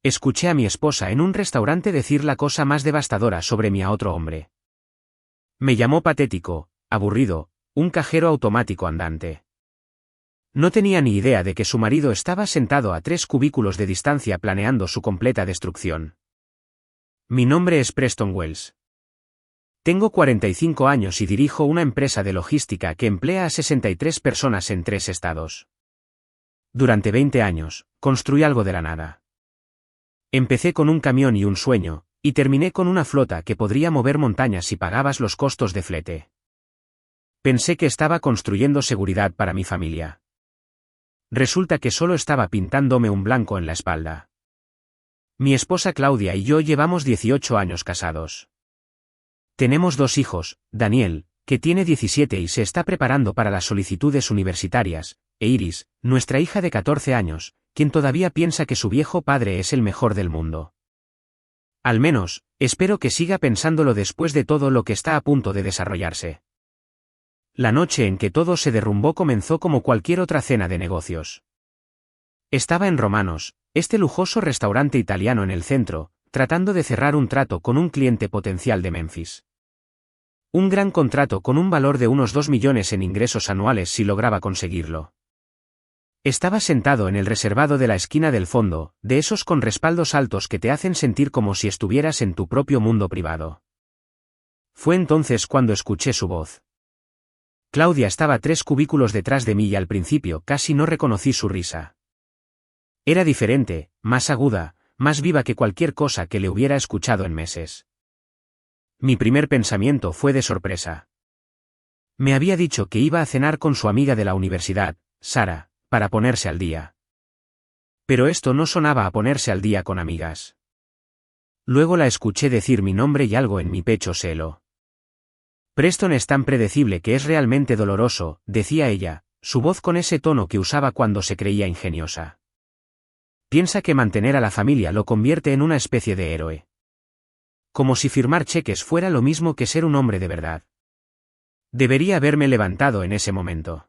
Escuché a mi esposa en un restaurante decir la cosa más devastadora sobre mí a otro hombre. Me llamó patético, aburrido, un cajero automático andante. No tenía ni idea de que su marido estaba sentado a 3 cubículos de distancia planeando su completa destrucción. Mi nombre es Preston Wells. Tengo 45 años y dirijo una empresa de logística que emplea a 63 personas en 3 estados. Durante 20 años, construí algo de la nada. Empecé con un camión y un sueño, y terminé con una flota que podría mover montañas si pagabas los costos de flete. Pensé que estaba construyendo seguridad para mi familia. Resulta que solo estaba pintándome un blanco en la espalda. Mi esposa Claudia y yo llevamos 18 años casados. Tenemos 2 hijos, Daniel, que tiene 17 y se está preparando para las solicitudes universitarias, e Iris, nuestra hija de 14 años, quien todavía piensa que su viejo padre es el mejor del mundo. Al menos, espero que siga pensándolo después de todo lo que está a punto de desarrollarse. La noche en que todo se derrumbó comenzó como cualquier otra cena de negocios. Estaba en Romanos, este lujoso restaurante italiano en el centro, tratando de cerrar un trato con un cliente potencial de Memphis. Un gran contrato con un valor de unos 2 millones en ingresos anuales si lograba conseguirlo. Estaba sentado en el reservado de la esquina del fondo, de esos con respaldos altos que te hacen sentir como si estuvieras en tu propio mundo privado. Fue entonces cuando escuché su voz. Claudia estaba 3 cubículos detrás de mí y al principio casi no reconocí su risa. Era diferente, más aguda, más viva que cualquier cosa que le hubiera escuchado en meses. Mi primer pensamiento fue de sorpresa. Me había dicho que iba a cenar con su amiga de la universidad, Sara, para ponerse al día. Pero esto no sonaba a ponerse al día con amigas. Luego la escuché decir mi nombre y algo en mi pecho se heló. Preston es tan predecible que es realmente doloroso, decía ella, su voz con ese tono que usaba cuando se creía ingeniosa. Piensa que mantener a la familia lo convierte en una especie de héroe. Como si firmar cheques fuera lo mismo que ser un hombre de verdad. Debería haberme levantado en ese momento.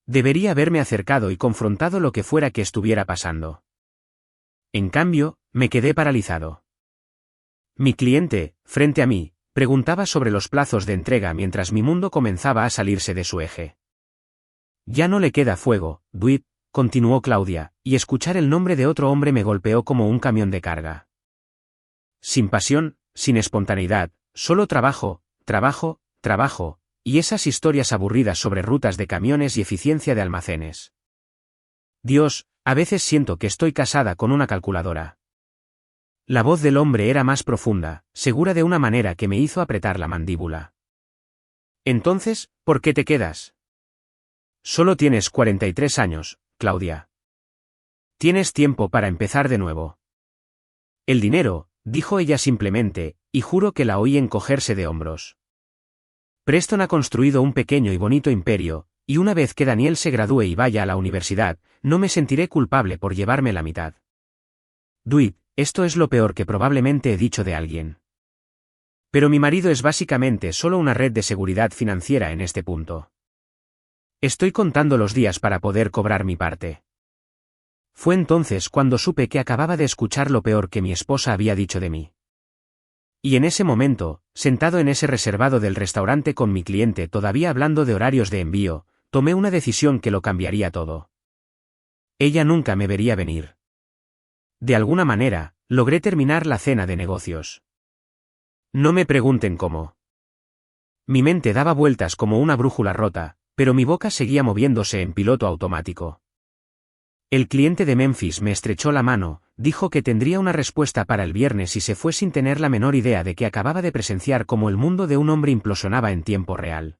Debería haberme acercado y confrontado lo que fuera que estuviera pasando. En cambio, me quedé paralizado. Mi cliente, frente a mí, preguntaba sobre los plazos de entrega mientras mi mundo comenzaba a salirse de su eje. Ya no le queda fuego, Dwight, continuó Claudia, y escuchar el nombre de otro hombre me golpeó como un camión de carga. Sin pasión, sin espontaneidad, solo trabajo, trabajo, trabajo, y esas historias aburridas sobre rutas de camiones y eficiencia de almacenes. Dios, a veces siento que estoy casada con una calculadora. La voz del hombre era más profunda, segura de una manera que me hizo apretar la mandíbula. Entonces, ¿por qué te quedas? Solo tienes 43 años, Claudia. Tienes tiempo para empezar de nuevo. El dinero, dijo ella simplemente, y juro que la oí encogerse de hombros. Preston ha construido un pequeño y bonito imperio, y una vez que Daniel se gradúe y vaya a la universidad, no me sentiré culpable por llevarme la mitad. Dwight, esto es lo peor que probablemente he dicho de alguien. Pero mi marido es básicamente solo una red de seguridad financiera en este punto. Estoy contando los días para poder cobrar mi parte. Fue entonces cuando supe que acababa de escuchar lo peor que mi esposa había dicho de mí. Y en ese momento, sentado en ese reservado del restaurante con mi cliente todavía hablando de horarios de envío, tomé una decisión que lo cambiaría todo. Ella nunca me vería venir. De alguna manera, logré terminar la cena de negocios. No me pregunten cómo. Mi mente daba vueltas como una brújula rota, pero mi boca seguía moviéndose en piloto automático. El cliente de Memphis me estrechó la mano, dijo que tendría una respuesta para el viernes y se fue sin tener la menor idea de que acababa de presenciar cómo el mundo de un hombre implosionaba en tiempo real.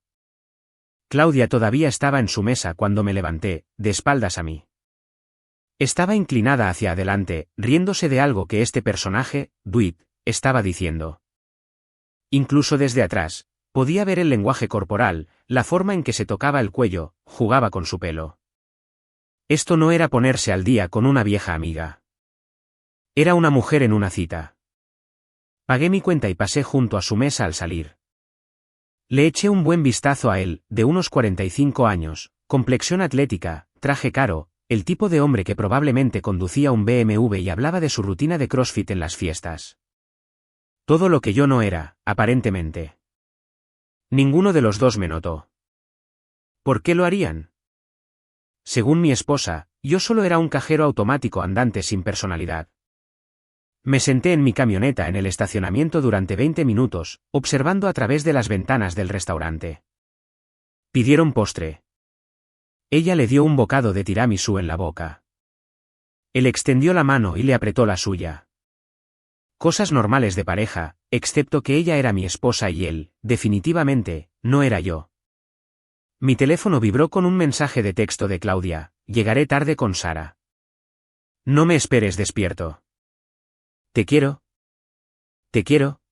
Claudia todavía estaba en su mesa cuando me levanté, de espaldas a mí. Estaba inclinada hacia adelante, riéndose de algo que este personaje, Dwight, estaba diciendo. Incluso desde atrás, podía ver el lenguaje corporal, la forma en que se tocaba el cuello, jugaba con su pelo. Esto no era ponerse al día con una vieja amiga. Era una mujer en una cita. Pagué mi cuenta y pasé junto a su mesa al salir. Le eché un buen vistazo a él, de unos 45 años, complexión atlética, traje caro, el tipo de hombre que probablemente conducía un BMW y hablaba de su rutina de CrossFit en las fiestas. Todo lo que yo no era, aparentemente. Ninguno de los dos me notó. ¿Por qué lo harían? Según mi esposa, yo solo era un cajero automático andante sin personalidad. Me senté en mi camioneta en el estacionamiento durante 20 minutos, observando a través de las ventanas del restaurante. Pidieron postre. Ella le dio un bocado de tiramisú en la boca. Él extendió la mano y le apretó la suya. Cosas normales de pareja, excepto que ella era mi esposa y él, definitivamente, no era yo. Mi teléfono vibró con un mensaje de texto de Claudia: llegaré tarde con Sara. No me esperes despierto. Te quiero. Te quiero.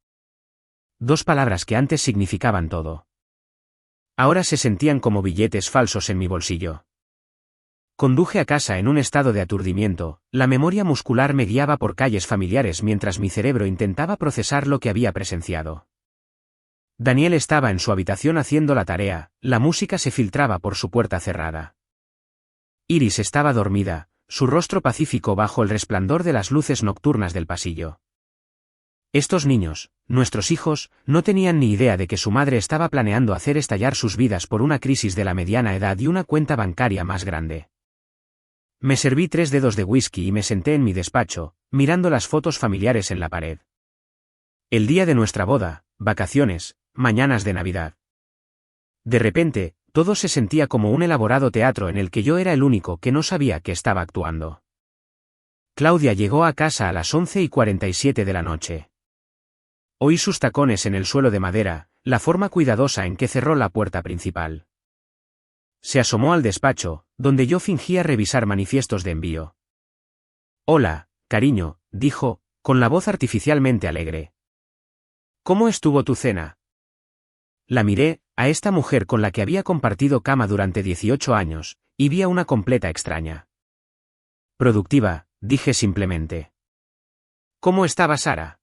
2 palabras que antes significaban todo. Ahora se sentían como billetes falsos en mi bolsillo. Conduje a casa en un estado de aturdimiento, la memoria muscular me guiaba por calles familiares mientras mi cerebro intentaba procesar lo que había presenciado. Daniel estaba en su habitación haciendo la tarea, la música se filtraba por su puerta cerrada. Iris estaba dormida, su rostro pacífico bajo el resplandor de las luces nocturnas del pasillo. Estos niños, nuestros hijos, no tenían ni idea de que su madre estaba planeando hacer estallar sus vidas por una crisis de la mediana edad y una cuenta bancaria más grande. Me serví 3 dedos de whisky y me senté en mi despacho, mirando las fotos familiares en la pared. El día de nuestra boda, vacaciones, mañanas de Navidad. De repente, todo se sentía como un elaborado teatro en el que yo era el único que no sabía que estaba actuando. Claudia llegó a casa a las 11:47 de la noche. Oí sus tacones en el suelo de madera, la forma cuidadosa en que cerró la puerta principal. Se asomó al despacho, donde yo fingía revisar manifiestos de envío. «Hola, cariño», dijo, con la voz artificialmente alegre. «¿Cómo estuvo tu cena?» La miré, a esta mujer con la que había compartido cama durante 18 años, y vi a una completa extraña. «Productiva», dije simplemente. «¿Cómo estaba Sara?»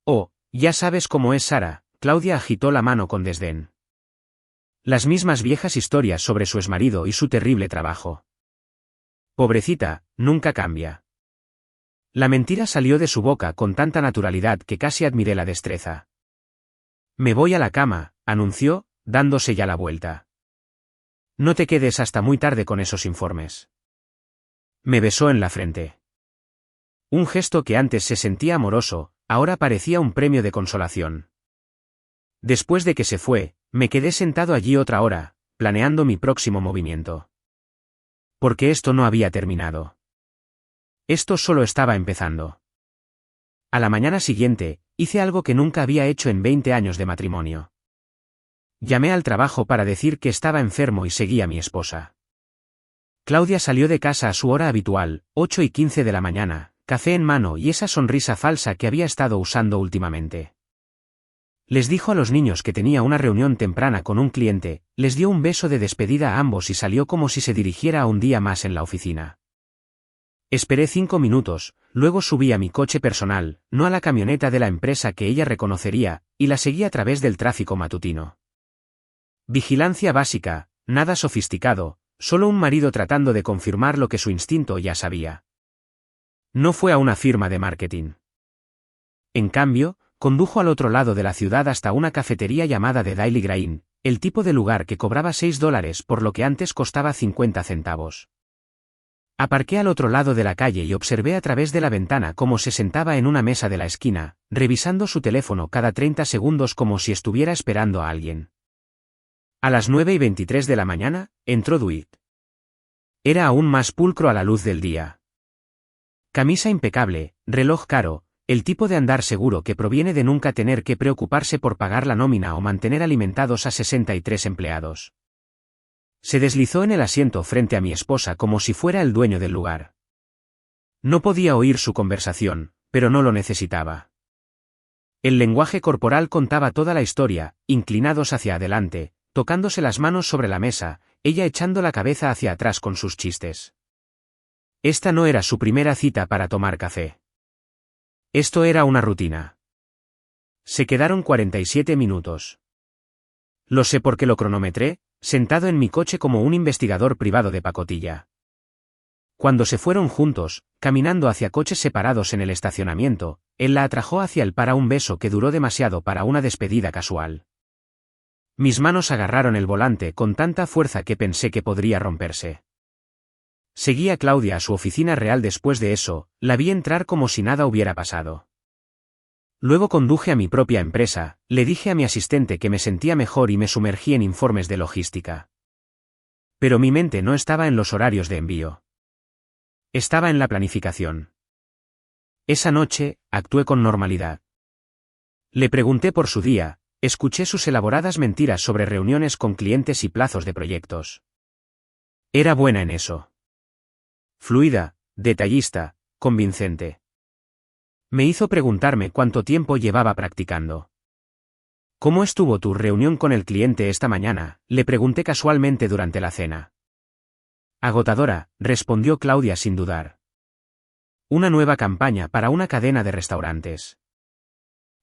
«Oh, ya sabes cómo es Sara», Claudia agitó la mano con desdén. Las mismas viejas historias sobre su exmarido y su terrible trabajo. Pobrecita, nunca cambia. La mentira salió de su boca con tanta naturalidad que casi admiré la destreza. «Me voy a la cama», anunció, dándose ya la vuelta. «No te quedes hasta muy tarde con esos informes». Me besó en la frente. Un gesto que antes se sentía amoroso, ahora parecía un premio de consolación. Después de que se fue, me quedé sentado allí otra hora, planeando mi próximo movimiento. Porque esto no había terminado. Esto solo estaba empezando. A la mañana siguiente, hice algo que nunca había hecho en 20 años de matrimonio. Llamé al trabajo para decir que estaba enfermo y seguía a mi esposa. Claudia salió de casa a su hora habitual, 8:15 de la mañana, café en mano y esa sonrisa falsa que había estado usando últimamente. Les dijo a los niños que tenía una reunión temprana con un cliente, les dio un beso de despedida a ambos y salió como si se dirigiera a un día más en la oficina. Esperé 5 minutos, luego subí a mi coche personal, no a la camioneta de la empresa que ella reconocería, y la seguí a través del tráfico matutino. Vigilancia básica, nada sofisticado, solo un marido tratando de confirmar lo que su instinto ya sabía. No fue a una firma de marketing. En cambio, condujo al otro lado de la ciudad hasta una cafetería llamada The Daily Grain, el tipo de lugar que cobraba $6 por lo que antes costaba 50 centavos. Aparqué al otro lado de la calle y observé a través de la ventana cómo se sentaba en una mesa de la esquina, revisando su teléfono cada 30 segundos como si estuviera esperando a alguien. A las 9:23 de la mañana, entró Dwight. Era aún más pulcro a la luz del día. Camisa impecable, reloj caro, el tipo de andar seguro que proviene de nunca tener que preocuparse por pagar la nómina o mantener alimentados a 63 empleados. Se deslizó en el asiento frente a mi esposa como si fuera el dueño del lugar. No podía oír su conversación, pero no lo necesitaba. El lenguaje corporal contaba toda la historia, inclinados hacia adelante, tocándose las manos sobre la mesa, ella echando la cabeza hacia atrás con sus chistes. Esta no era su primera cita para tomar café. Esto era una rutina. Se quedaron 47 minutos. Lo sé porque lo cronometré, sentado en mi coche como un investigador privado de pacotilla. Cuando se fueron juntos, caminando hacia coches separados en el estacionamiento, él la atrajo hacia él para un beso que duró demasiado para una despedida casual. Mis manos agarraron el volante con tanta fuerza que pensé que podría romperse. Seguí a Claudia a su oficina real después de eso, la vi entrar como si nada hubiera pasado. Luego conduje a mi propia empresa, le dije a mi asistente que me sentía mejor y me sumergí en informes de logística. Pero mi mente no estaba en los horarios de envío. Estaba en la planificación. Esa noche, actué con normalidad. Le pregunté por su día, escuché sus elaboradas mentiras sobre reuniones con clientes y plazos de proyectos. Era buena en eso. Fluida, detallista, convincente. Me hizo preguntarme cuánto tiempo llevaba practicando. ¿Cómo estuvo tu reunión con el cliente esta mañana?, le pregunté casualmente durante la cena. Agotadora, respondió Claudia sin dudar. Una nueva campaña para una cadena de restaurantes.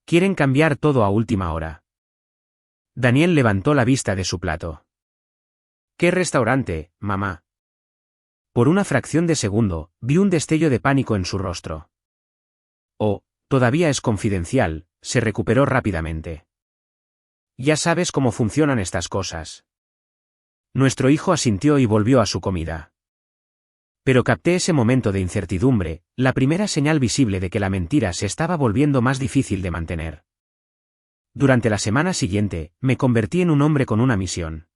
Quieren cambiar todo a última hora. Daniel levantó la vista de su plato. ¿Qué restaurante, mamá? Por una fracción de segundo, vi un destello de pánico en su rostro. Oh, todavía es confidencial, se recuperó rápidamente. Ya sabes cómo funcionan estas cosas. Nuestro hijo asintió y volvió a su comida. Pero capté ese momento de incertidumbre, la primera señal visible de que la mentira se estaba volviendo más difícil de mantener. Durante la semana siguiente, me convertí en un hombre con una misión.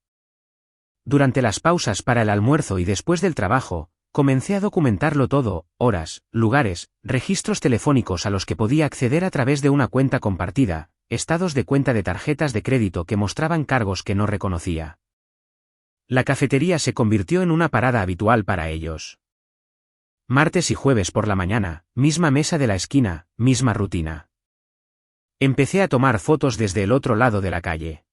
Durante las pausas para el almuerzo y después del trabajo, comencé a documentarlo todo, horas, lugares, registros telefónicos a los que podía acceder a través de una cuenta compartida, estados de cuenta de tarjetas de crédito que mostraban cargos que no reconocía. La cafetería se convirtió en una parada habitual para ellos. Martes y jueves por la mañana, misma mesa de la esquina, misma rutina. Empecé a tomar fotos desde el otro lado de la calle.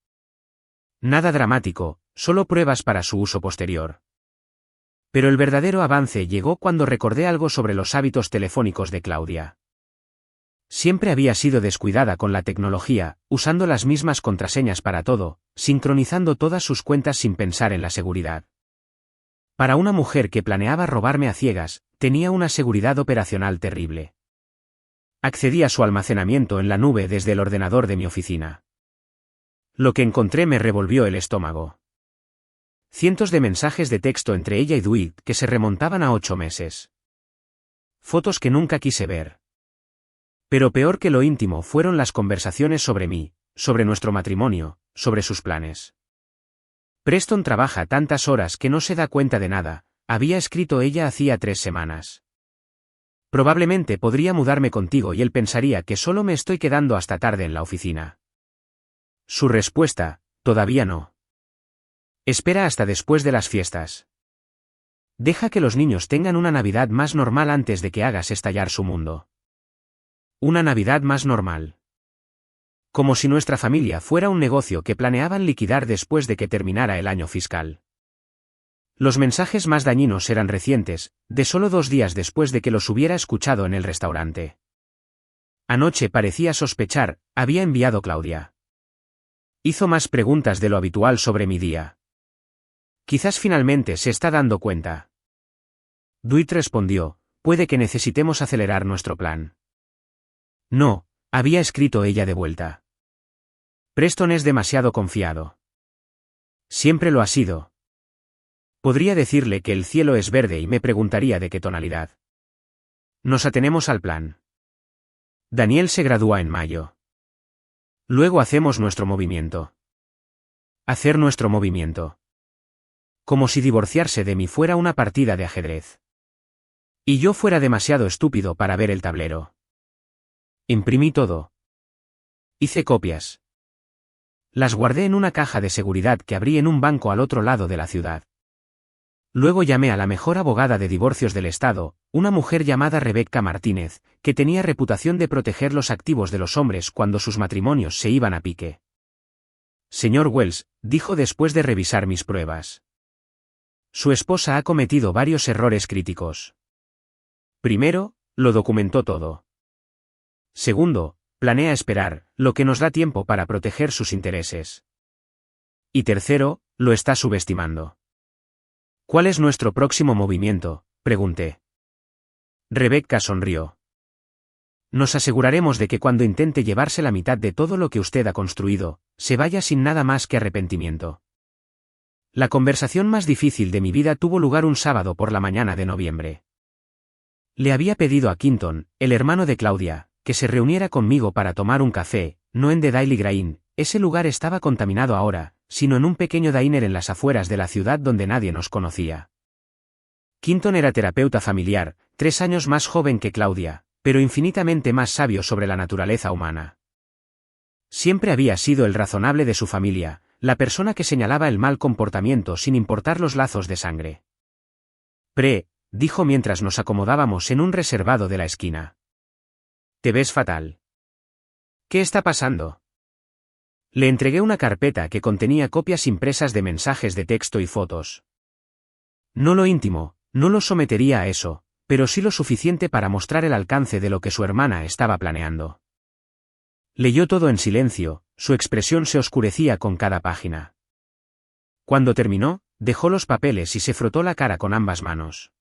Nada dramático, solo pruebas para su uso posterior. Pero el verdadero avance llegó cuando recordé algo sobre los hábitos telefónicos de Claudia. Siempre había sido descuidada con la tecnología, usando las mismas contraseñas para todo, sincronizando todas sus cuentas sin pensar en la seguridad. Para una mujer que planeaba robarme a ciegas, tenía una seguridad operacional terrible. Accedí a su almacenamiento en la nube desde el ordenador de mi oficina. Lo que encontré me revolvió el estómago. Cientos de mensajes de texto entre ella y Dwight que se remontaban a 8 meses. Fotos que nunca quise ver. Pero peor que lo íntimo fueron las conversaciones sobre mí, sobre nuestro matrimonio, sobre sus planes. Preston trabaja tantas horas que no se da cuenta de nada, había escrito ella hacía 3 semanas. Probablemente podría mudarme contigo y él pensaría que solo me estoy quedando hasta tarde en la oficina. Su respuesta, todavía no. Espera hasta después de las fiestas. Deja que los niños tengan una Navidad más normal antes de que hagas estallar su mundo. Una Navidad más normal. Como si nuestra familia fuera un negocio que planeaban liquidar después de que terminara el año fiscal. Los mensajes más dañinos eran recientes, de solo 2 días después de que los hubiera escuchado en el restaurante. Anoche parecía sospechar, había enviado Claudia. Hizo más preguntas de lo habitual sobre mi día. Quizás finalmente se está dando cuenta. Dwight respondió, puede que necesitemos acelerar nuestro plan. No, había escrito ella de vuelta. Preston es demasiado confiado. Siempre lo ha sido. Podría decirle que el cielo es verde y me preguntaría de qué tonalidad. Nos atenemos al plan. Daniel se gradúa en mayo. Luego hacemos nuestro movimiento. Hacer nuestro movimiento. Como si divorciarse de mí fuera una partida de ajedrez. Y yo fuera demasiado estúpido para ver el tablero. Imprimí todo. Hice copias. Las guardé en una caja de seguridad que abrí en un banco al otro lado de la ciudad. Luego llamé a la mejor abogada de divorcios del estado, una mujer llamada Rebecca Martínez, que tenía reputación de proteger los activos de los hombres cuando sus matrimonios se iban a pique. Señor Wells, dijo después de revisar mis pruebas. Su esposa ha cometido varios errores críticos. Primero, lo documentó todo. Segundo, planea esperar, lo que nos da tiempo para proteger sus intereses. Y tercero, lo está subestimando. ¿Cuál es nuestro próximo movimiento? pregunté. Rebecca sonrió. Nos aseguraremos de que cuando intente llevarse la mitad de todo lo que usted ha construido, se vaya sin nada más que arrepentimiento. La conversación más difícil de mi vida tuvo lugar un sábado por la mañana de noviembre. Le había pedido a Quinton, el hermano de Claudia, que se reuniera conmigo para tomar un café, no en The Daily Grain, ese lugar estaba contaminado ahora, sino en un pequeño diner en las afueras de la ciudad donde nadie nos conocía. Quinton era terapeuta familiar, 3 años más joven que Claudia, pero infinitamente más sabio sobre la naturaleza humana. Siempre había sido el razonable de su familia, la persona que señalaba el mal comportamiento sin importar los lazos de sangre. Dijo mientras nos acomodábamos en un reservado de la esquina. Te ves fatal. ¿Qué está pasando? Le entregué una carpeta que contenía copias impresas de mensajes de texto y fotos. No lo íntimo, no lo sometería a eso, pero sí lo suficiente para mostrar el alcance de lo que su hermana estaba planeando. Leyó todo en silencio, su expresión se oscurecía con cada página. Cuando terminó, dejó los papeles y se frotó la cara con ambas manos.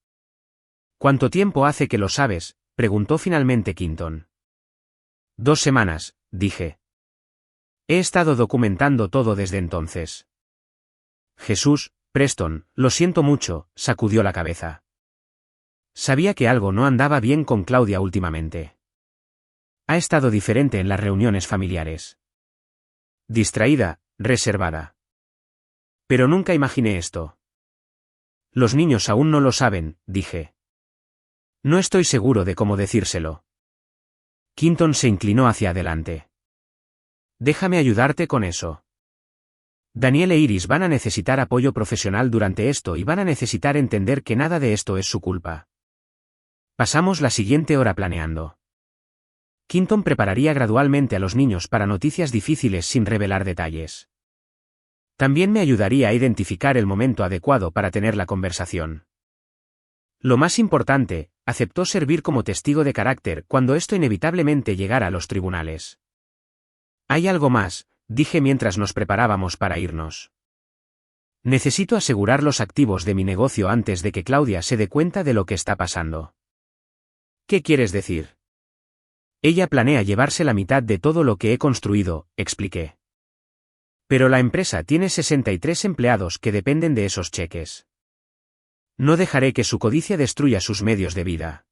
¿Cuánto tiempo hace que lo sabes?, preguntó finalmente Quinton. 2 semanas, dije. He estado documentando todo desde entonces. Jesús, Preston, lo siento mucho, sacudió la cabeza. Sabía que algo no andaba bien con Claudia últimamente. Ha estado diferente en las reuniones familiares. Distraída, reservada. Pero nunca imaginé esto. Los niños aún no lo saben, dije. No estoy seguro de cómo decírselo. Quinton se inclinó hacia adelante. Déjame ayudarte con eso. Daniel e Iris van a necesitar apoyo profesional durante esto y van a necesitar entender que nada de esto es su culpa. Pasamos la siguiente hora planeando. Quinton prepararía gradualmente a los niños para noticias difíciles sin revelar detalles. También me ayudaría a identificar el momento adecuado para tener la conversación. Lo más importante, aceptó servir como testigo de carácter cuando esto inevitablemente llegara a los tribunales. Hay algo más, dije mientras nos preparábamos para irnos. Necesito asegurar los activos de mi negocio antes de que Claudia se dé cuenta de lo que está pasando. ¿Qué quieres decir? Ella planea llevarse la mitad de todo lo que he construido, expliqué. Pero la empresa tiene 63 empleados que dependen de esos cheques. No dejaré que su codicia destruya sus medios de vida.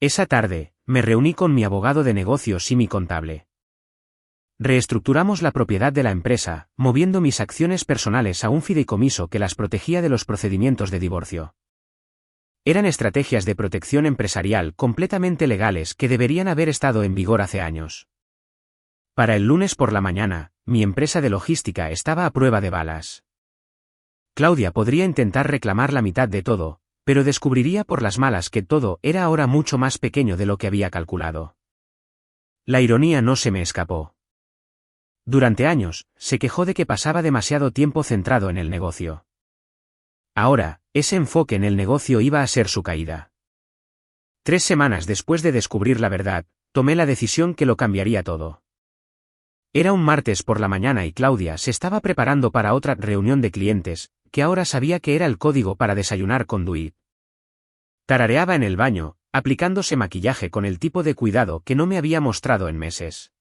Esa tarde, me reuní con mi abogado de negocios y mi contable. Reestructuramos la propiedad de la empresa, moviendo mis acciones personales a un fideicomiso que las protegía de los procedimientos de divorcio. Eran estrategias de protección empresarial completamente legales que deberían haber estado en vigor hace años. Para el lunes por la mañana, mi empresa de logística estaba a prueba de balas. Claudia podría intentar reclamar la mitad de todo, pero descubriría por las malas que todo era ahora mucho más pequeño de lo que había calculado. La ironía no se me escapó. Durante años, se quejó de que pasaba demasiado tiempo centrado en el negocio. Ahora, ese enfoque en el negocio iba a ser su caída. 3 semanas después de descubrir la verdad, tomé la decisión que lo cambiaría todo. Era un martes por la mañana y Claudia se estaba preparando para otra reunión de clientes, que ahora sabía que era el código para desayunar con Dwight. Tarareaba en el baño, aplicándose maquillaje con el tipo de cuidado que no me había mostrado en meses.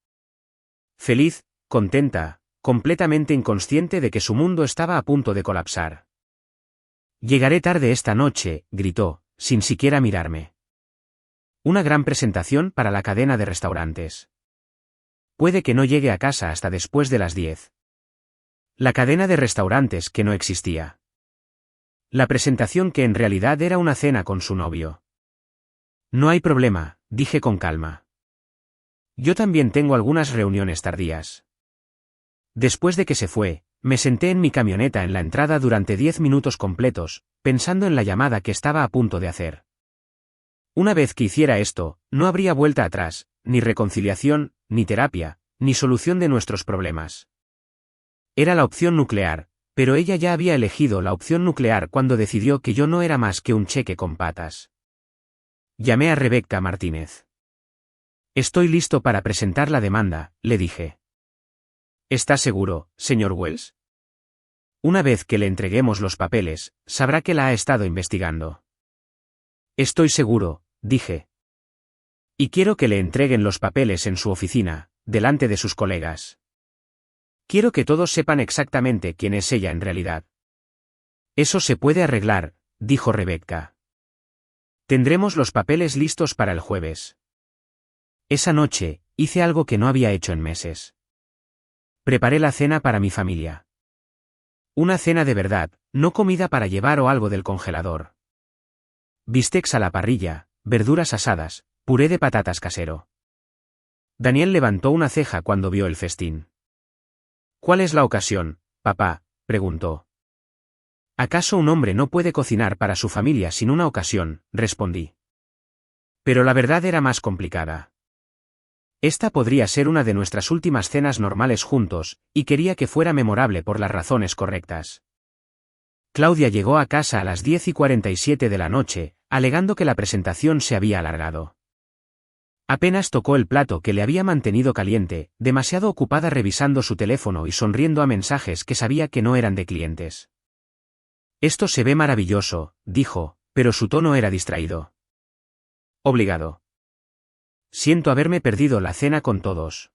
Feliz, contenta, completamente inconsciente de que su mundo estaba a punto de colapsar. Llegaré tarde esta noche, gritó, sin siquiera mirarme. Una gran presentación para la cadena de restaurantes. Puede que no llegue a casa hasta después de las 10. La cadena de restaurantes que no existía. La presentación que en realidad era una cena con su novio. No hay problema, dije con calma. Yo también tengo algunas reuniones tardías. Después de que se fue, me senté en mi camioneta en la entrada durante 10 minutos completos, pensando en la llamada que estaba a punto de hacer. Una vez que hiciera esto, no habría vuelta atrás, ni reconciliación, ni terapia, ni solución de nuestros problemas. Era la opción nuclear, pero ella ya había elegido la opción nuclear cuando decidió que yo no era más que un cheque con patas. Llamé a Rebecca Martínez. Estoy listo para presentar la demanda, le dije. ¿Está seguro, señor Wells? Una vez que le entreguemos los papeles, sabrá que la ha estado investigando. Estoy seguro, dije. Y quiero que le entreguen los papeles en su oficina, delante de sus colegas. Quiero que todos sepan exactamente quién es ella en realidad. Eso se puede arreglar, dijo Rebecca. Tendremos los papeles listos para el jueves. Esa noche, hice algo que no había hecho en meses. Preparé la cena para mi familia. Una cena de verdad, no comida para llevar o algo del congelador. Bistecs a la parrilla, verduras asadas, puré de patatas casero. Daniel levantó una ceja cuando vio el festín. ¿Cuál es la ocasión, papá?, preguntó. ¿Acaso un hombre no puede cocinar para su familia sin una ocasión?, respondí. Pero la verdad era más complicada. Esta podría ser una de nuestras últimas cenas normales juntos, y quería que fuera memorable por las razones correctas. Claudia llegó a casa a las 10:47 de la noche, alegando que la presentación se había alargado. Apenas tocó el plato que le había mantenido caliente, demasiado ocupada revisando su teléfono y sonriendo a mensajes que sabía que no eran de clientes. Esto se ve maravilloso, dijo, pero su tono era distraído. Obligado. Siento haberme perdido la cena con todos.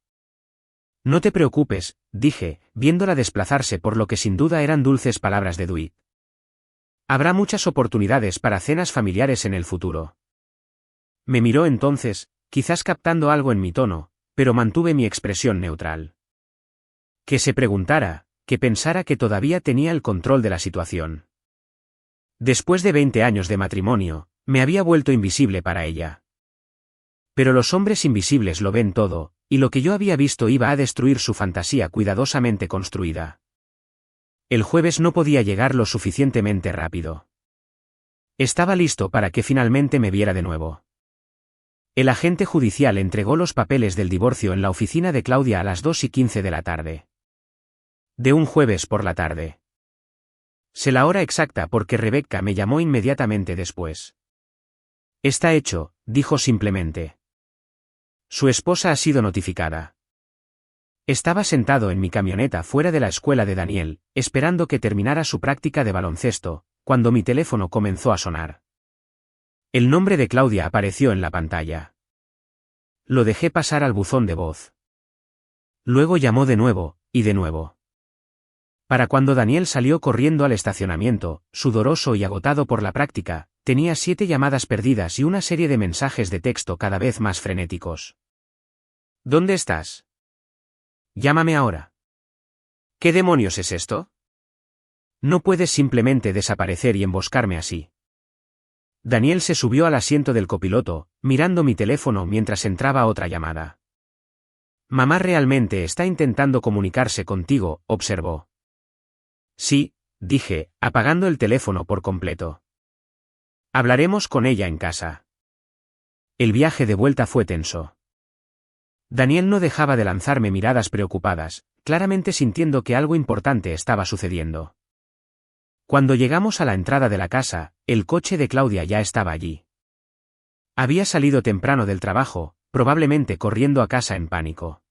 No te preocupes, dije, viéndola desplazarse por lo que sin duda eran dulces palabras de Dwight. Habrá muchas oportunidades para cenas familiares en el futuro. Me miró entonces, quizás captando algo en mi tono, pero mantuve mi expresión neutral. Que se preguntara, que pensara que todavía tenía el control de la situación. Después de 20 años de matrimonio, me había vuelto invisible para ella. Pero los hombres invisibles lo ven todo, y lo que yo había visto iba a destruir su fantasía cuidadosamente construida. El jueves no podía llegar lo suficientemente rápido. Estaba listo para que finalmente me viera de nuevo. El agente judicial entregó los papeles del divorcio en la oficina de Claudia a las 2:15 de la tarde. De un jueves por la tarde. Sé la hora exacta porque Rebecca me llamó inmediatamente después. Está hecho, dijo simplemente. Su esposa ha sido notificada. Estaba sentado en mi camioneta fuera de la escuela de Daniel, esperando que terminara su práctica de baloncesto, cuando mi teléfono comenzó a sonar. El nombre de Claudia apareció en la pantalla. Lo dejé pasar al buzón de voz. Luego llamó de nuevo, y de nuevo. Para cuando Daniel salió corriendo al estacionamiento, sudoroso y agotado por la práctica, tenía 7 llamadas perdidas y una serie de mensajes de texto cada vez más frenéticos. ¿Dónde estás? Llámame ahora. ¿Qué demonios es esto? No puedes simplemente desaparecer y emboscarme así. Daniel se subió al asiento del copiloto, mirando mi teléfono mientras entraba otra llamada. Mamá realmente está intentando comunicarse contigo, observó. Sí, dije, apagando el teléfono por completo. Hablaremos con ella en casa. El viaje de vuelta fue tenso. Daniel no dejaba de lanzarme miradas preocupadas, claramente sintiendo que algo importante estaba sucediendo. Cuando llegamos a la entrada de la casa, el coche de Claudia ya estaba allí. Había salido temprano del trabajo, probablemente corriendo a casa en pánico.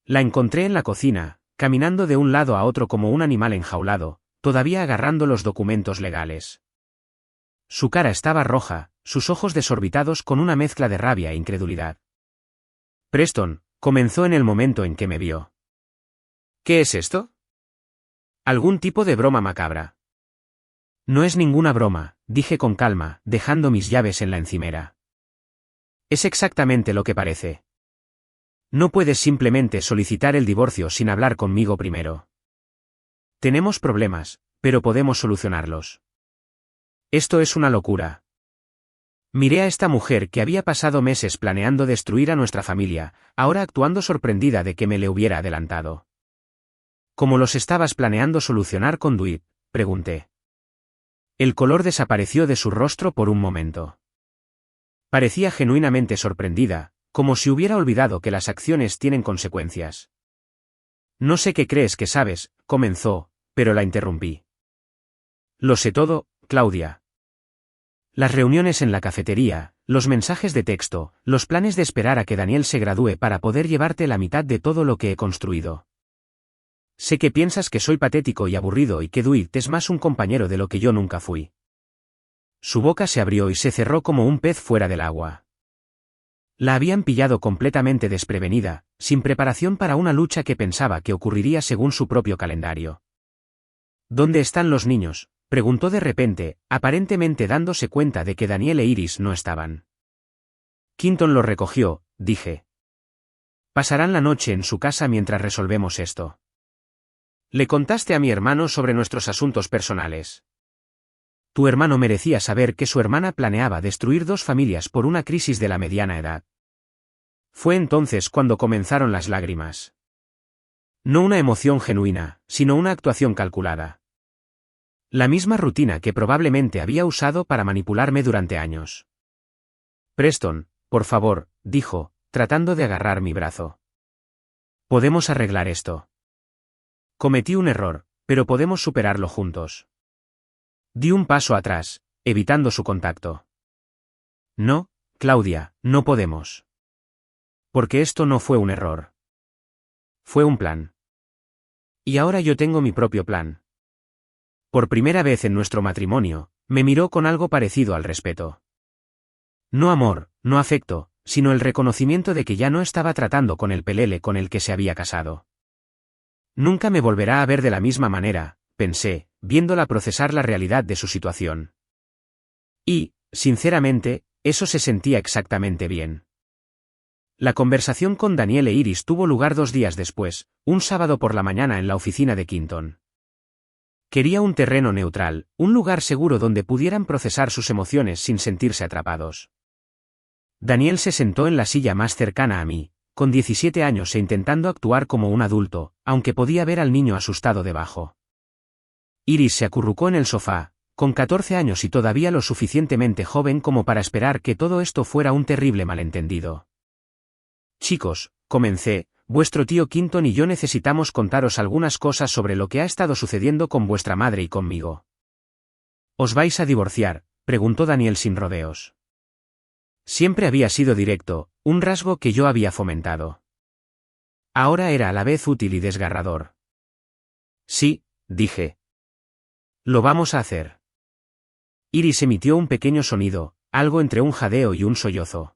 La encontré en la cocina, caminando de un lado a otro como un animal enjaulado, todavía agarrando los documentos legales. Su cara estaba roja, sus ojos desorbitados con una mezcla de rabia e incredulidad. Preston, comenzó en el momento en que me vio. ¿Qué es esto? ¿Algún tipo de broma macabra? No es ninguna broma, dije con calma, dejando mis llaves en la encimera. Es exactamente lo que parece. No puedes simplemente solicitar el divorcio sin hablar conmigo primero. Tenemos problemas, pero podemos solucionarlos. Esto es una locura. Miré a esta mujer que había pasado meses planeando destruir a nuestra familia, ahora actuando sorprendida de que me le hubiera adelantado. ¿Cómo los estabas planeando solucionar con Dwight?, pregunté. El color desapareció de su rostro por un momento. Parecía genuinamente sorprendida, como si hubiera olvidado que las acciones tienen consecuencias. No sé qué crees que sabes, comenzó, pero la interrumpí. Lo sé todo, Claudia. Las reuniones en la cafetería, los mensajes de texto, los planes de esperar a que Daniel se gradúe para poder llevarte la mitad de todo lo que he construido. Sé que piensas que soy patético y aburrido y que Dwight es más un compañero de lo que yo nunca fui. Su boca se abrió y se cerró como un pez fuera del agua. La habían pillado completamente desprevenida, sin preparación para una lucha que pensaba que ocurriría según su propio calendario. ¿Dónde están los niños?, preguntó de repente, aparentemente dándose cuenta de que Daniel e Iris no estaban. Quinton los recogió, dije. Pasarán la noche en su casa mientras resolvemos esto. ¿Le contaste a mi hermano sobre nuestros asuntos personales? Tu hermano merecía saber que su hermana planeaba destruir 2 familias por una crisis de la mediana edad. Fue entonces cuando comenzaron las lágrimas. No una emoción genuina, sino una actuación calculada. La misma rutina que probablemente había usado para manipularme durante años. Preston, por favor, dijo, tratando de agarrar mi brazo. Podemos arreglar esto. Cometí un error, pero podemos superarlo juntos. Di un paso atrás, evitando su contacto. No, Claudia, no podemos. Porque esto no fue un error. Fue un plan. Y ahora yo tengo mi propio plan. Por primera vez en nuestro matrimonio, me miró con algo parecido al respeto. No amor, no afecto, sino el reconocimiento de que ya no estaba tratando con el pelele con el que se había casado. Nunca me volverá a ver de la misma manera, pensé, viéndola procesar la realidad de su situación. Y, sinceramente, eso se sentía exactamente bien. La conversación con Daniel e Iris tuvo lugar 2 días después, un sábado por la mañana en la oficina de Quinton. Quería un terreno neutral, un lugar seguro donde pudieran procesar sus emociones sin sentirse atrapados. Daniel se sentó en la silla más cercana a mí, con 17 años e intentando actuar como un adulto, aunque podía ver al niño asustado debajo. Iris se acurrucó en el sofá, con 14 años y todavía lo suficientemente joven como para esperar que todo esto fuera un terrible malentendido. Chicos, comencé, vuestro tío Quinton y yo necesitamos contaros algunas cosas sobre lo que ha estado sucediendo con vuestra madre y conmigo. ¿Os vais a divorciar?, preguntó Daniel sin rodeos. Siempre había sido directo, un rasgo que yo había fomentado. Ahora era a la vez útil y desgarrador. Sí, dije. Lo vamos a hacer. Iris emitió un pequeño sonido, algo entre un jadeo y un sollozo.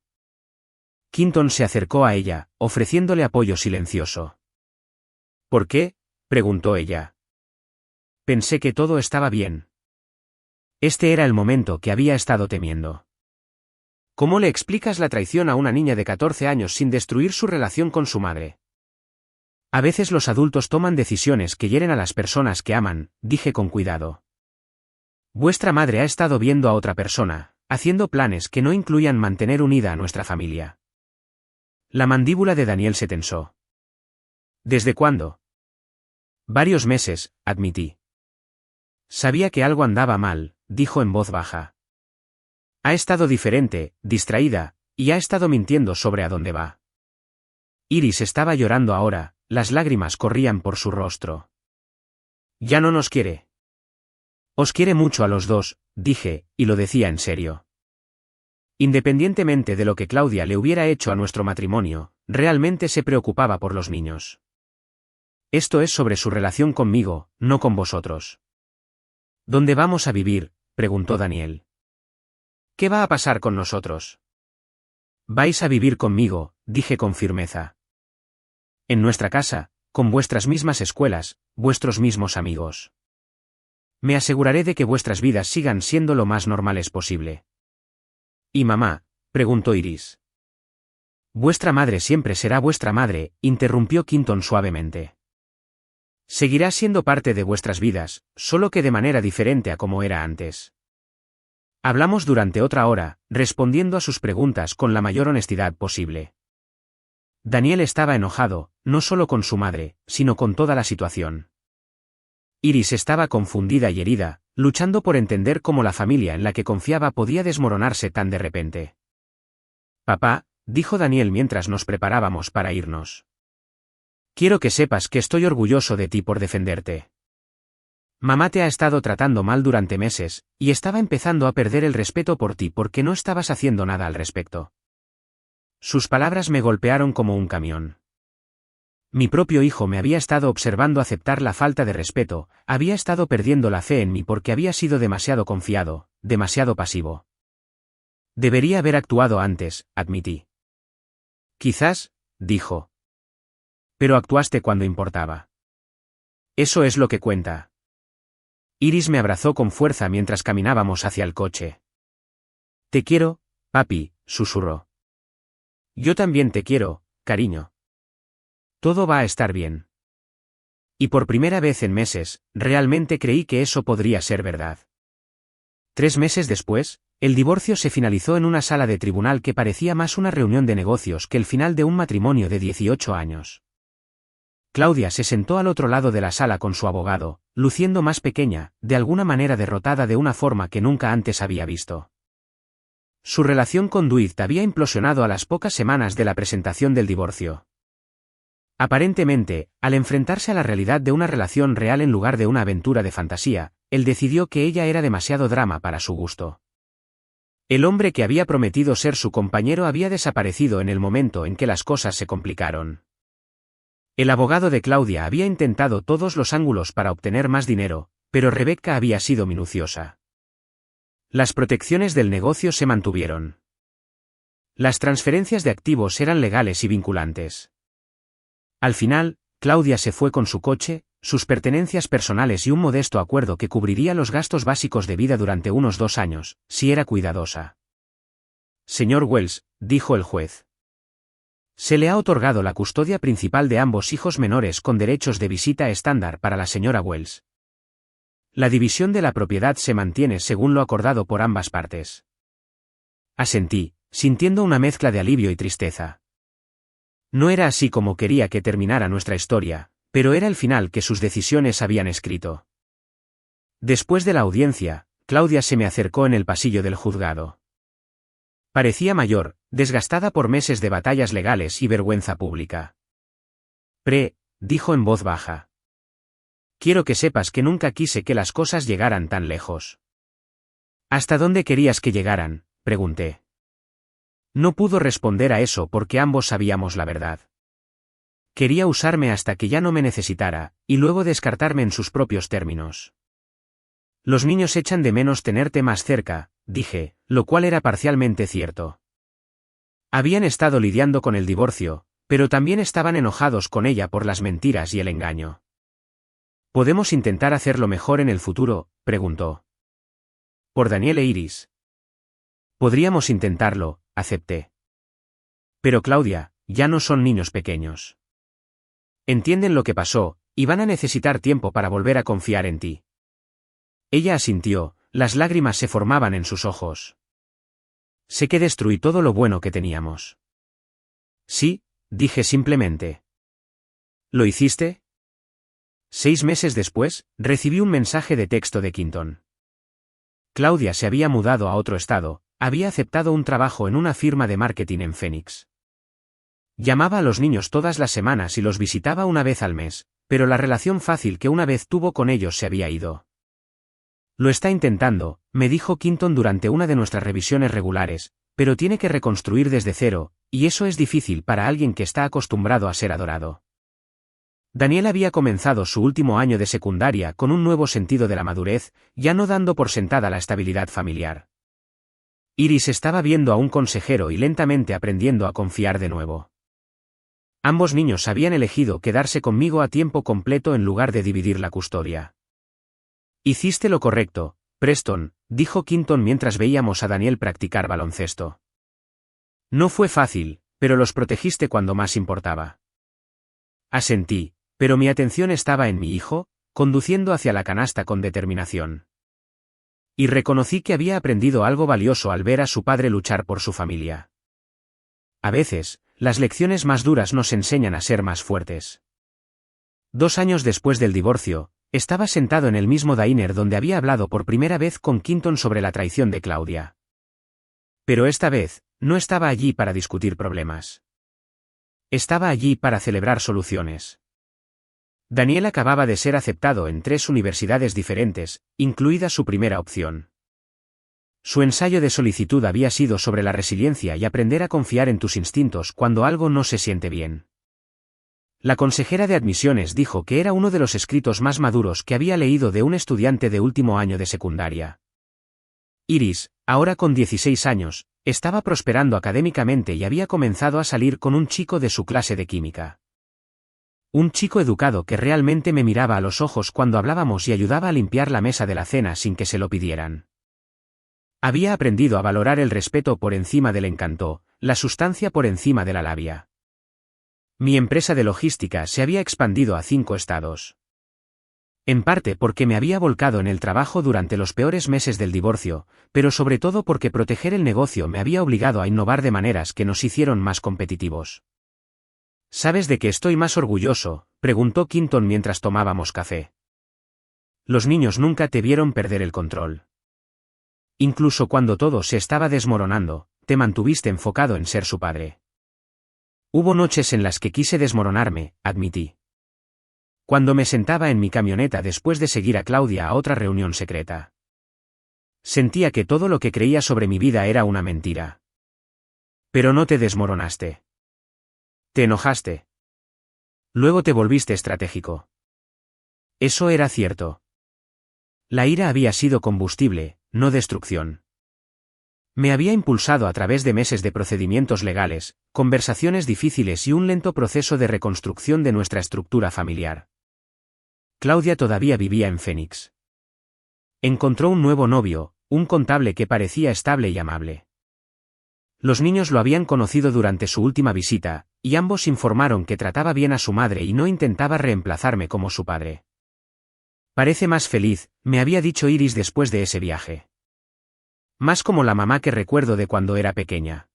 Quinton se acercó a ella, ofreciéndole apoyo silencioso. ¿Por qué?, preguntó ella. Pensé que todo estaba bien. Este era el momento que había estado temiendo. ¿Cómo le explicas la traición a una niña de 14 años sin destruir su relación con su madre? A veces los adultos toman decisiones que hieren a las personas que aman, dije con cuidado. Vuestra madre ha estado viendo a otra persona, haciendo planes que no incluían mantener unida a nuestra familia. La mandíbula de Daniel se tensó. ¿Desde cuándo? Varios meses, admití. Sabía que algo andaba mal, dijo en voz baja. Ha estado diferente, distraída, y ha estado mintiendo sobre a dónde va. Iris estaba llorando ahora, las lágrimas corrían por su rostro. Ya no nos quiere. Os quiere mucho a los dos, dije, y lo decía en serio. Independientemente de lo que Claudia le hubiera hecho a nuestro matrimonio, realmente se preocupaba por los niños. Esto es sobre su relación conmigo, no con vosotros. ¿Dónde vamos a vivir?, preguntó Daniel. ¿Qué va a pasar con nosotros? Vais a vivir conmigo, dije con firmeza. En nuestra casa, con vuestras mismas escuelas, vuestros mismos amigos. Me aseguraré de que vuestras vidas sigan siendo lo más normales posible. ¿Y mamá?, preguntó Iris. Vuestra madre siempre será vuestra madre, interrumpió Quinton suavemente. Seguirá siendo parte de vuestras vidas, solo que de manera diferente a como era antes. Hablamos durante otra hora, respondiendo a sus preguntas con la mayor honestidad posible. Daniel estaba enojado, no solo con su madre, sino con toda la situación. Iris estaba confundida y herida, luchando por entender cómo la familia en la que confiaba podía desmoronarse tan de repente. Papá, dijo Daniel mientras nos preparábamos para irnos. Quiero que sepas que estoy orgulloso de ti por defenderte. Mamá te ha estado tratando mal durante meses, y estaba empezando a perder el respeto por ti porque no estabas haciendo nada al respecto. Sus palabras me golpearon como un camión. Mi propio hijo me había estado observando aceptar la falta de respeto, había estado perdiendo la fe en mí porque había sido demasiado confiado, demasiado pasivo. Debería haber actuado antes, admití. Quizás, dijo. Pero actuaste cuando importaba. Eso es lo que cuenta. Iris me abrazó con fuerza mientras caminábamos hacia el coche. Te quiero, papi, susurró. Yo también te quiero, cariño. Todo va a estar bien. Y por primera vez en meses, realmente creí que eso podría ser verdad. 3 meses después, el divorcio se finalizó en una sala de tribunal que parecía más una reunión de negocios que el final de un matrimonio de 18 años. Claudia se sentó al otro lado de la sala con su abogado, luciendo más pequeña, de alguna manera derrotada de una forma que nunca antes había visto. Su relación con Dwight había implosionado a las pocas semanas de la presentación del divorcio. Aparentemente, al enfrentarse a la realidad de una relación real en lugar de una aventura de fantasía, él decidió que ella era demasiado drama para su gusto. El hombre que había prometido ser su compañero había desaparecido en el momento en que las cosas se complicaron. El abogado de Claudia había intentado todos los ángulos para obtener más dinero, pero Rebecca había sido minuciosa. Las protecciones del negocio se mantuvieron. Las transferencias de activos eran legales y vinculantes. Al final, Claudia se fue con su coche, sus pertenencias personales y un modesto acuerdo que cubriría los gastos básicos de vida durante unos 2 años, si era cuidadosa. Señor Wells, dijo el juez. Se le ha otorgado la custodia principal de ambos hijos menores con derechos de visita estándar para la señora Wells. La división de la propiedad se mantiene según lo acordado por ambas partes. Asentí, sintiendo una mezcla de alivio y tristeza. No era así como quería que terminara nuestra historia, pero era el final que sus decisiones habían escrito. Después de la audiencia, Claudia se me acercó en el pasillo del juzgado. Parecía desgastada por meses de batallas legales y vergüenza pública. Dijo en voz baja. Quiero que sepas que nunca quise que las cosas llegaran tan lejos. ¿Hasta dónde querías que llegaran?, pregunté. No pudo responder a eso porque ambos sabíamos la verdad. Quería usarme hasta que ya no me necesitara, y luego descartarme en sus propios términos. Los niños echan de menos tenerte más cerca, dije, lo cual era parcialmente cierto. Habían estado lidiando con el divorcio, pero también estaban enojados con ella por las mentiras y el engaño. ¿Podemos intentar hacerlo mejor en el futuro?, preguntó. Por Daniel e Iris. Podríamos intentarlo, acepté. Pero Claudia, ya no son niños pequeños. Entienden lo que pasó, y van a necesitar tiempo para volver a confiar en ti. Ella asintió, las lágrimas se formaban en sus ojos. Sé que destruí todo lo bueno que teníamos. Sí, dije simplemente. ¿Lo hiciste? 6 meses después, recibí un mensaje de texto de Quinton. Claudia se había mudado a otro estado, había aceptado un trabajo en una firma de marketing en Phoenix. Llamaba a los niños todas las semanas y los visitaba una vez al mes, pero la relación fácil que una vez tuvo con ellos se había ido. Lo está intentando, me dijo Quinton durante una de nuestras revisiones regulares, pero tiene que reconstruir desde cero, y eso es difícil para alguien que está acostumbrado a ser adorado. Daniel había comenzado su último año de secundaria con un nuevo sentido de la madurez, ya no dando por sentada la estabilidad familiar. Iris estaba viendo a un consejero y lentamente aprendiendo a confiar de nuevo. Ambos niños habían elegido quedarse conmigo a tiempo completo en lugar de dividir la custodia. Hiciste lo correcto, Preston, dijo Quinton mientras veíamos a Daniel practicar baloncesto. No fue fácil, pero los protegiste cuando más importaba. Asentí, pero mi atención estaba en mi hijo, conduciendo hacia la canasta con determinación. Y reconocí que había aprendido algo valioso al ver a su padre luchar por su familia. A veces, las lecciones más duras nos enseñan a ser más fuertes. 2 años después del divorcio, estaba sentado en el mismo diner donde había hablado por primera vez con Quinton sobre la traición de Claudia. Pero esta vez, no estaba allí para discutir problemas. Estaba allí para celebrar soluciones. Daniel acababa de ser aceptado en 3 universidades diferentes, incluida su primera opción. Su ensayo de solicitud había sido sobre la resiliencia y aprender a confiar en tus instintos cuando algo no se siente bien. La consejera de admisiones dijo que era uno de los escritos más maduros que había leído de un estudiante de último año de secundaria. Iris, ahora con 16 años, estaba prosperando académicamente y había comenzado a salir con un chico de su clase de química. Un chico educado que realmente me miraba a los ojos cuando hablábamos y ayudaba a limpiar la mesa de la cena sin que se lo pidieran. Había aprendido a valorar el respeto por encima del encanto, la sustancia por encima de la labia. Mi empresa de logística se había expandido a 5 estados. En parte porque me había volcado en el trabajo durante los peores meses del divorcio, pero sobre todo porque proteger el negocio me había obligado a innovar de maneras que nos hicieron más competitivos. ¿Sabes de qué estoy más orgulloso?, preguntó Quinton mientras tomábamos café. Los niños nunca te vieron perder el control. Incluso cuando todo se estaba desmoronando, te mantuviste enfocado en ser su padre. Hubo noches en las que quise desmoronarme, admití. Cuando me sentaba en mi camioneta después de seguir a Claudia a otra reunión secreta. Sentía que todo lo que creía sobre mi vida era una mentira. Pero no te desmoronaste. Te enojaste. Luego te volviste estratégico. Eso era cierto. La ira había sido combustible, no destrucción. Me había impulsado a través de meses de procedimientos legales, conversaciones difíciles y un lento proceso de reconstrucción de nuestra estructura familiar. Claudia todavía vivía en Phoenix. Encontró un nuevo novio, un contable que parecía estable y amable. Los niños lo habían conocido durante su última visita, y ambos informaron que trataba bien a su madre y no intentaba reemplazarme como su padre. Parece más feliz, me había dicho Iris después de ese viaje. Más como la mamá que recuerdo de cuando era pequeña.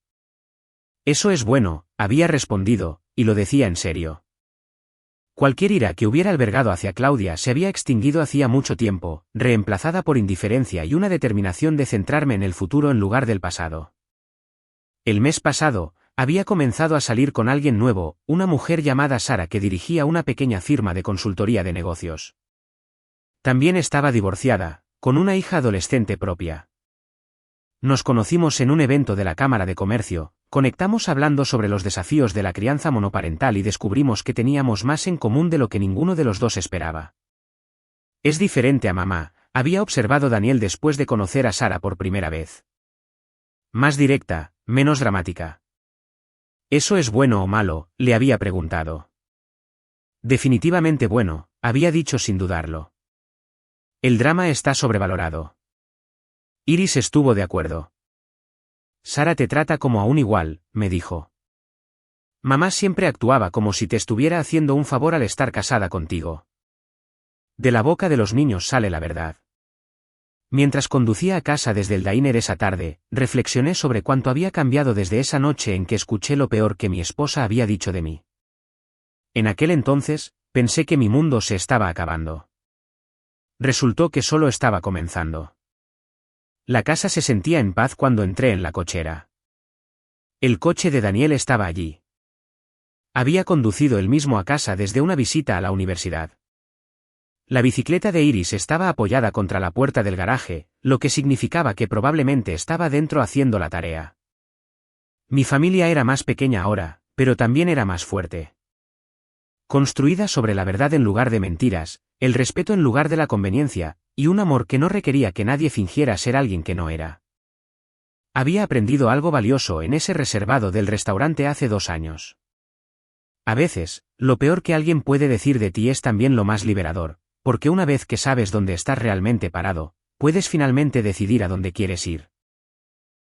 Eso es bueno, había respondido, y lo decía en serio. Cualquier ira que hubiera albergado hacia Claudia se había extinguido hacía mucho tiempo, reemplazada por indiferencia y una determinación de centrarme en el futuro en lugar del pasado. El mes pasado, había comenzado a salir con alguien nuevo, una mujer llamada Sara que dirigía una pequeña firma de consultoría de negocios. También estaba divorciada, con una hija adolescente propia. Nos conocimos en un evento de la Cámara de Comercio, conectamos hablando sobre los desafíos de la crianza monoparental y descubrimos que teníamos más en común de lo que ninguno de los dos esperaba. Es diferente a mamá, había observado Daniel después de conocer a Sara por primera vez. Más directa, menos dramática. ¿Eso es bueno o malo?, le había preguntado. Definitivamente bueno, había dicho sin dudarlo. El drama está sobrevalorado. Iris estuvo de acuerdo. Sara te trata como a un igual, me dijo. Mamá siempre actuaba como si te estuviera haciendo un favor al estar casada contigo. De la boca de los niños sale la verdad. Mientras conducía a casa desde el diner esa tarde, reflexioné sobre cuánto había cambiado desde esa noche en que escuché lo peor que mi esposa había dicho de mí. En aquel entonces, pensé que mi mundo se estaba acabando. Resultó que solo estaba comenzando. La casa se sentía en paz cuando entré en la cochera. El coche de Daniel estaba allí. Había conducido él mismo a casa desde una visita a la universidad. La bicicleta de Iris estaba apoyada contra la puerta del garaje, lo que significaba que probablemente estaba dentro haciendo la tarea. Mi familia era más pequeña ahora, pero también era más fuerte. Construida sobre la verdad en lugar de mentiras, el respeto en lugar de la conveniencia, y un amor que no requería que nadie fingiera ser alguien que no era. Había aprendido algo valioso en ese reservado del restaurante hace 2 años. A veces, lo peor que alguien puede decir de ti es también lo más liberador, porque una vez que sabes dónde estás realmente parado, puedes finalmente decidir a dónde quieres ir.